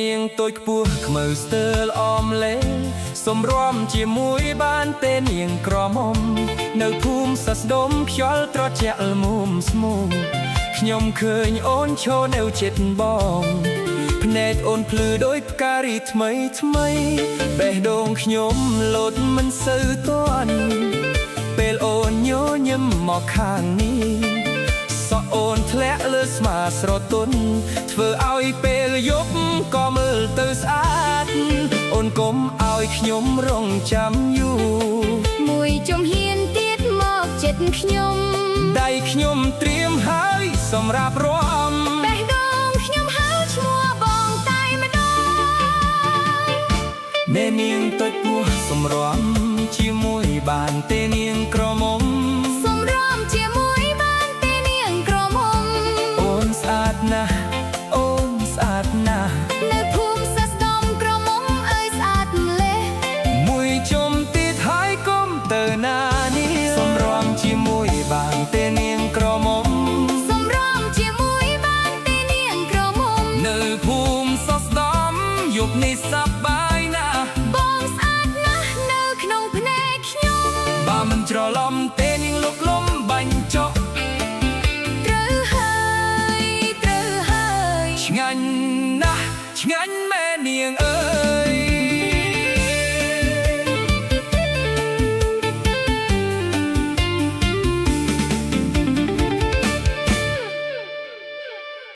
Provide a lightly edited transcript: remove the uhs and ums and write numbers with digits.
នាងតូចខ្ពស់ខ្មៅស្ទើរអមលេសំរាំជាមួយបានទេនាងក្រមុំនៅភូមិសស្ដុំខ្យល់ត្រជាក់ល្មមស្មូតខ្ញុំឃើញអូនឈរនៅជិតបងភ្នែកអូនភ្លឺដូចផ្ការីថ្មីថ្មីបេះដូងខ្ញុំលោតមិនសូវទាន់ពេលអូនញញឹមមកខាងនេះសក់អូនធ្លាក់លើស្មាស្រទន់ធ្វើឲ្យពេលយប់ក៏មើលទៅស្អាតអូនកុំឲ្យខ្ញុំរងចាំយូរមួយជំហានទៀតមកចិត្តខ្ញុំដៃខ្ញុំត្រៀមហើយសម្រាប់រាំបេះដូងខ្ញុំហៅឈ្មោះបងតែម្ដងអ្នកនាងតូចពោះសម្រាំជាមួយបានទេនាងក្រមុំសម្រាំជាមួយបានទេនាងក្រមុំអូនស្អាតណាស់អូនស្អាតណាស់នៅភូមិសស្ដុំក្រមុំអើយស្អាតម្លេះមួយជុំទៀតហើយកុំទៅណានេះសម្រាំជាមួយបានទេនាងក្រមុំសម្រាំជាមួយបានទេនាងក្រមុំនៅភូមិសស្ដុំយប់នេះសប្បាយណាស់បងស្អាតណាស់នៅក្នុងភ្នែកខ្ញុំបើមិនច្រឡំទេនាងលោកលំបាញ់ចុះត្រូវហើយឆ្ងាញ់ណាស់ឆ្ងាញ់